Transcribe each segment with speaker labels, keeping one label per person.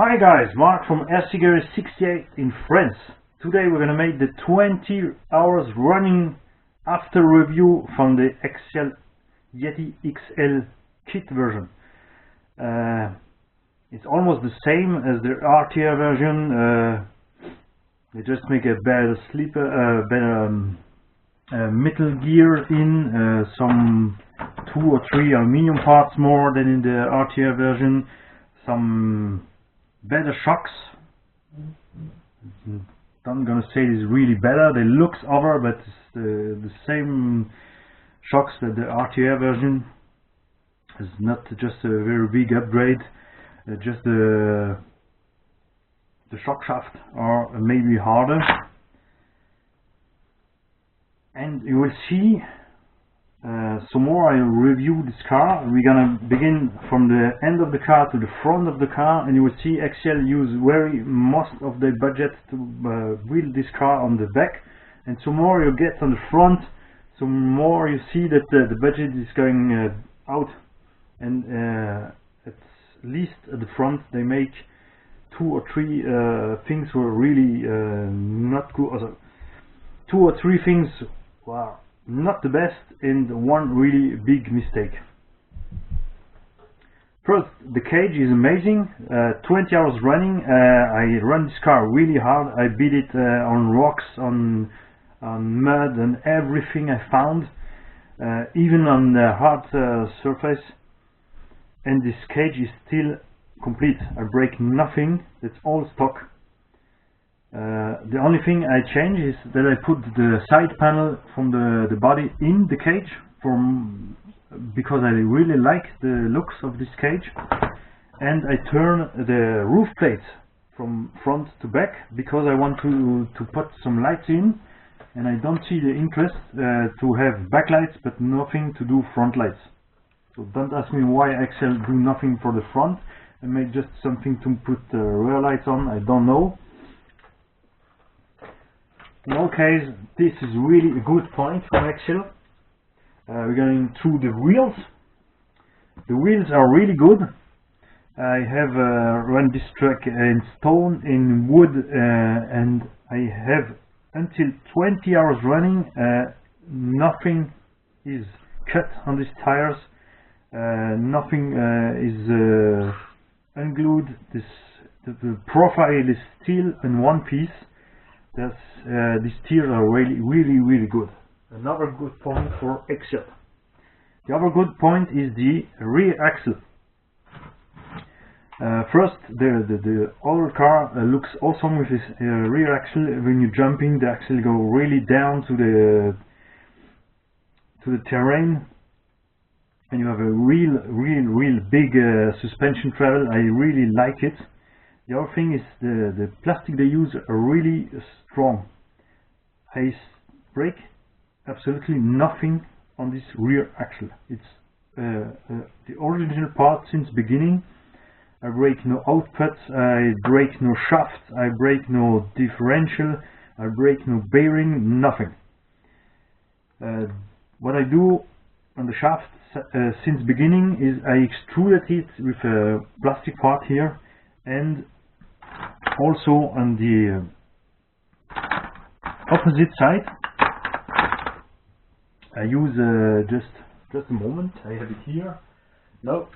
Speaker 1: Hi guys, Mark from frenchglsih in France. Today we're gonna make the 20 hours running after review from the Axial Yeti XL kit version. It's almost the same as the RTR version. They just make a better sleeper, better metal gear in, some 2 or 3 aluminium parts more than in the RTR version, some better shocks. I'm gonna say it's really better. They looks over, but it's the same shocks that the RTR version. It's not just a very big upgrade. Just the shock shaft are maybe harder. And you will see some more. I review this car. We're gonna begin from the end of the car to the front of the car, and you will see Axial use most of their budget to build this car on the back, and some more you get on the front, some more you see that the budget is going out, and at least at the front they make 2 or 3 things were really not good. Also, 2 or 3 things were not the best, and one really big mistake. First, the cage is amazing. 20 hours running. I run this car really hard. I beat it on rocks, on mud, and everything I found, even on the hard surface. And this cage is still complete. I break nothing. It's all stock. The only thing I change is that I put the side panel from the body in the cage, because I really like the looks of this cage, and I turn the roof plates from front to back because I want to put some lights in, and I don't see the interest to have backlights but nothing to do front lights. So don't ask me why Axial do nothing for the front and make just something to put rear lights on. I don't know. In all case, this is really a good point from Axial. We're going through the wheels. The wheels are really good. I have run this truck in stone, in wood, and I have until 20 hours running. Nothing is cut on these tires. Nothing is unglued. The profile is still in one piece. These tiers are really good. Another good point for Axial. The other good point is the rear axle. First, the other car looks awesome with this rear axle. When you're jumping, the axle go really down to the terrain, and you have a real big suspension travel. I really like it. The other thing is the plastic they use are really strong. I break absolutely nothing on this rear axle. It's the original part since beginning. I break no output, I break no shaft, I break no differential, I break no bearing, nothing. What I do on the shaft since beginning is I extruded it with a plastic part here, and also on the opposite side I use just a moment. I have it here. No.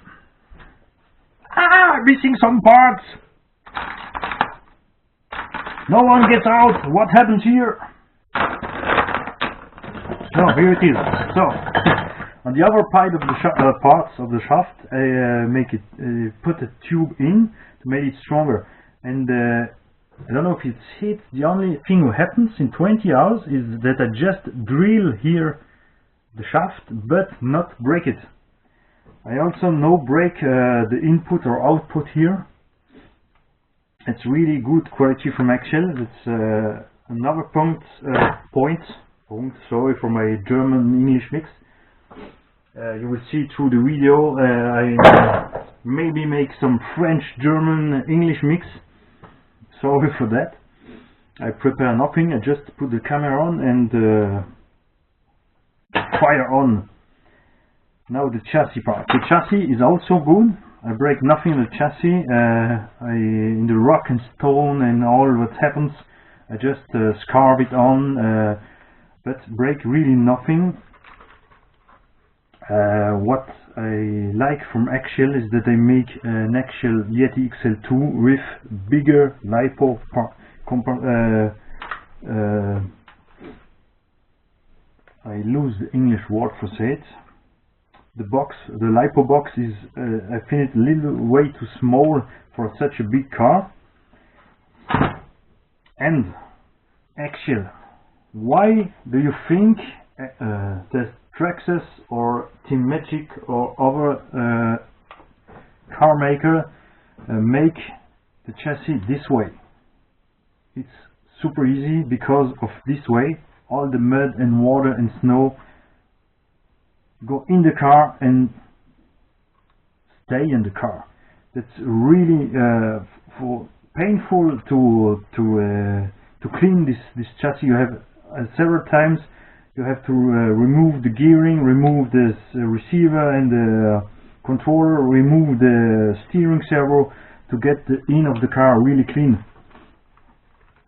Speaker 1: Missing some parts. No one gets out. What happens here? So here it is. So on the other side of the parts of the shaft, I make it put a tube in to make it stronger. And I don't know if it's hit. The only thing that happens in 20 hours is that I just drill here the shaft, but not break it. I also no break the input or output here. It's really good quality from Axial. It's another point. Sorry for my German-English mix. You will see through the video. I maybe make some French-German-English mix. Sorry for that. I prepare nothing. I just put the camera on and fire on. Now the chassis part. The chassis is also good. I break nothing in the chassis. In the rock and stone and all what happens, I just scarf it on, but break really nothing. What I like from Axial is that they make an Axial Yeti XL2 with bigger lipo I lose the English word for it. The box, the lipo box is I find it a little way too small for such a big car. And Axial, why do you think that Traxxas or Team Magic or other car maker make the chassis this way? It's super easy because of this way. All the mud and water and snow go in the car and stay in the car. That's really painful to clean this chassis. You have several times you have to remove the gearing, remove this receiver and the controller, remove the steering servo to get the in of the car really clean.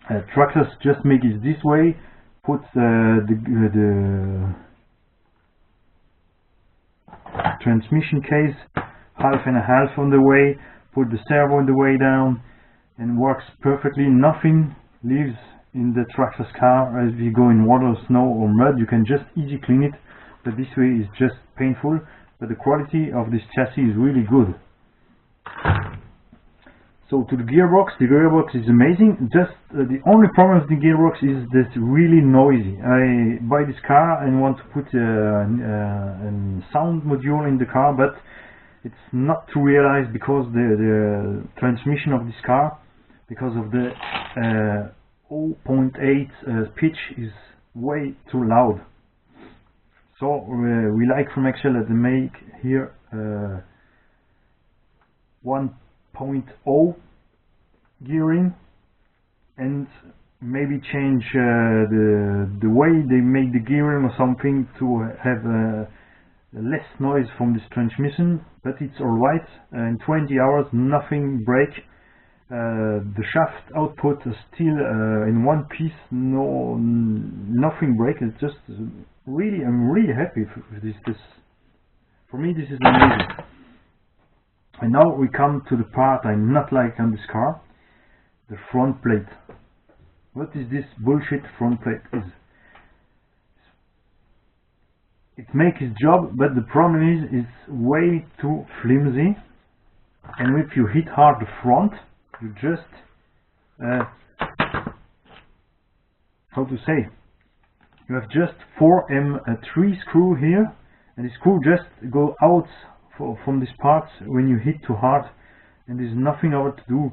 Speaker 1: Traxxas just make it this way, put the transmission case half and a half on the way, put the servo on the way down, and works perfectly. Nothing leaves in the Traxxas car. As you go in water, snow or mud, you can just easily clean it, but this way is just painful. But the quality of this chassis is really good. So to the gearbox is amazing. Just the only problem with the gearbox is that it's really noisy. I buy this car and want to put a sound module in the car, but it's not to realize because the transmission of this car, because of the 0.8 pitch, is way too loud. So we like from Axial that they make here 1.0 gearing, and maybe change the way they make the gearing or something to have less noise from this transmission. But it's alright. In 20 hours nothing break. The shaft output is still in one piece, nothing break. It's just really, I'm really happy with this. For me this is amazing. And now we come to the part I not like on this car, the front plate. What is this bullshit front plate is? It makes its job, but the problem is it's way too flimsy, and if you hit hard the front, you just how to say, you have just 4M3 screw here, and the screw just go out from this part when you hit too hard, and there's nothing over to do.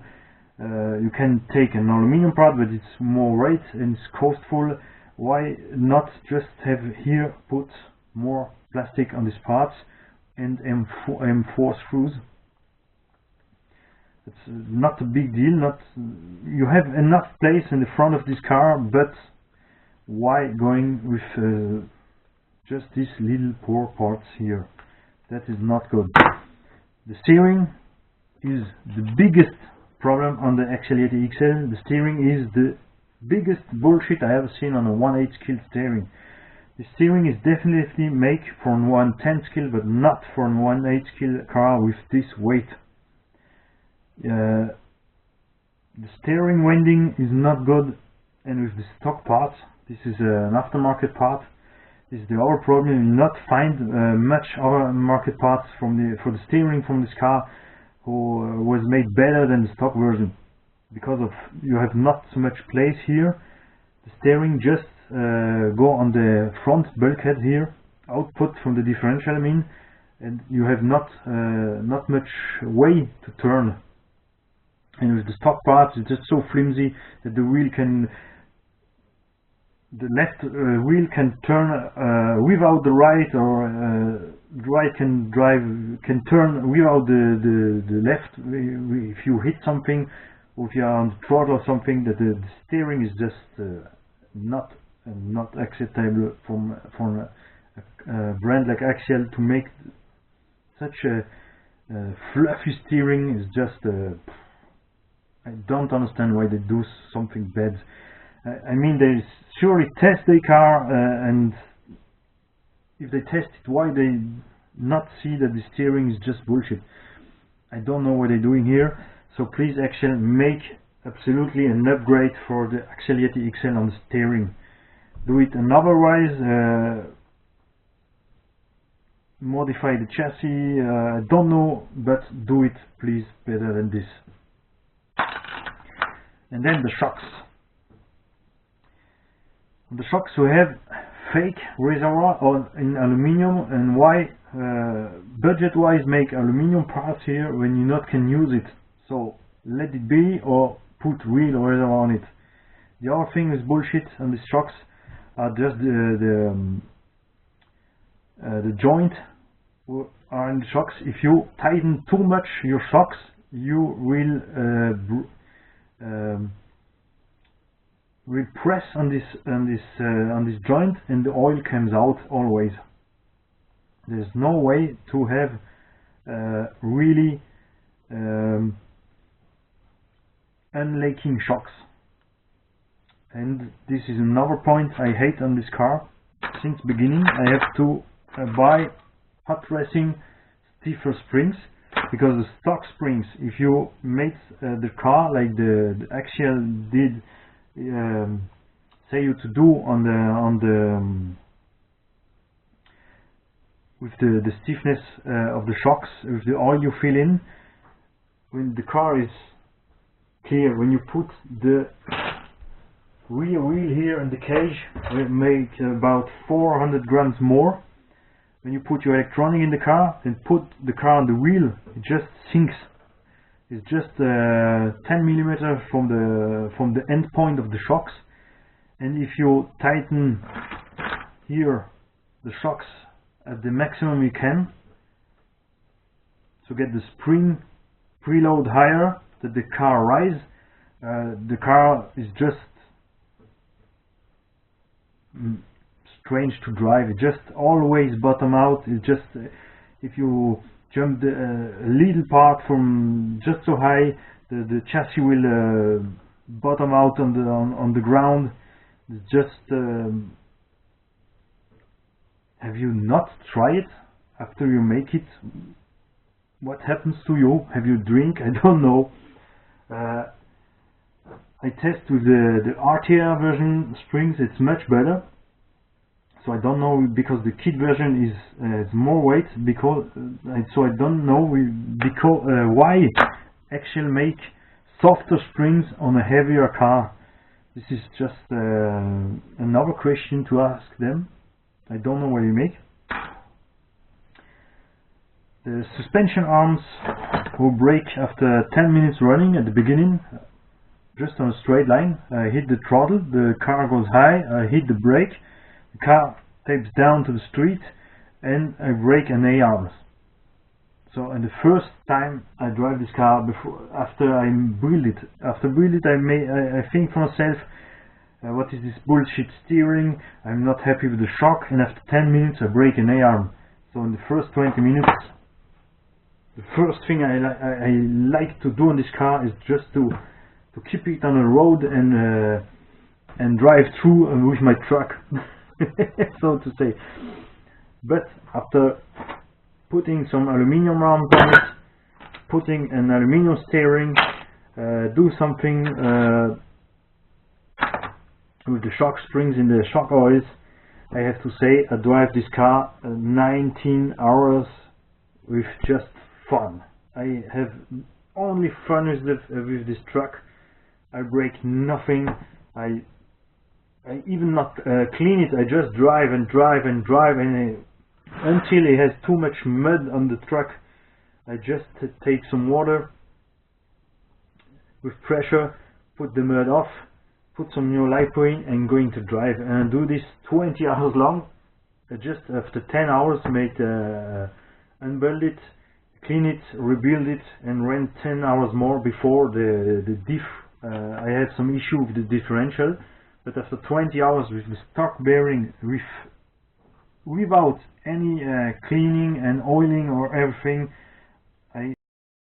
Speaker 1: You can take an aluminium part, but it's more weight and it's costful. Why not just have here put more plastic on these parts and M4 screws? It's not a big deal. You have enough place in the front of this car, but why going with just these little poor parts here? That is not good. The steering is the biggest problem on the Axial Yeti XL. The steering is the biggest bullshit I ever seen on a 1/8 scale steering. The steering is definitely made for a 1/10 scale, but not for a 1/8 scale car with this weight. The steering winding is not good, and with the stock part, this is an aftermarket part. This is the other problem. You will not find much other market parts for the steering from this car who was made better than the stock version, because of you have not so much place here. The steering just go on the front bulkhead here, output from the differential, I mean, and you have not much way to turn. And with the stock parts, it's just so flimsy that the left wheel can turn without the right, or the right can turn without the left. If you hit something, or if you are on the throttle or something, that the steering is just not acceptable from a brand like Axial to make such a fluffy steering is just I don't understand why they do something bad. I mean, they surely test their car, and if they test it, why they not see that the steering is just bullshit? I don't know what they're doing here. So please, Axial, make absolutely an upgrade for the Axial Yeti XL on the steering. Do it, and otherwise modify the chassis. I don't know, but do it please better than this. And then the shocks. On the shocks we have fake reservoir in aluminium, and why budget wise make aluminium parts here when you not can use it? So let it be, or put real reservoir on it. The other thing is bullshit on these shocks are just the joint are in the shocks. If you tighten too much your shocks, you will press on this joint, and the oil comes out always. There's no way to have really unlaking shocks. And this is another point I hate on this car. Since beginning I have to buy hot racing stiffer springs, because the stock springs, if you make the car like the Axial did say you to do with the stiffness of the shocks, with the oil you fill in, when the car is clear, when you put the rear wheel here in the cage, will make about 400 grams more. When you put your electronic in the car and put the car on the wheel, it just sinks. It's just 10 millimeters from the end point of the shocks. And if you tighten here the shocks at the maximum you can to get the spring preload higher, that the car rise, the car is just strange to drive. It just always bottom out. It just if you jump a little part from just so high, the chassis will bottom out on the ground. It's just have you not tried it after you make it? What happens to you? Have you drink? I don't know. I test with the RTR version springs. It's much better. So I don't know, because the kit version is more weight, because so I don't know why Axial make softer springs on a heavier car. This is just another question to ask them. I don't know what you make. The suspension arms will break after 10 minutes running at the beginning, just on a straight line. I hit the throttle, the car goes high, I hit the brake, the car tapes down to the street, and I brake an A-arms. So, and the first time I drive this car, after I build it, I think for myself, what is this bullshit steering? I'm not happy with the shock, and after 10 minutes I brake an A-arm. So in the first 20 minutes, the first thing I like to do on this car is just to keep it on the road and drive through with my truck. So to say. But after putting some aluminium arms on it, putting an aluminium steering, do something with the shock springs in the shock oils, I have to say I drive this car 19 hours with just fun. I have only fun with this truck. I break nothing. I even not clean it. I just drive and drive and drive, and until it has too much mud on the truck, I just take some water with pressure, put the mud off, put some new lipo in, and going to drive. And do this 20 hours long. Just after 10 hours, unbuild it, clean it, rebuild it, and ran 10 hours more before the diff. I had some issue with the differential, but after 20 hours with the stock bearing, without any cleaning and oiling or everything,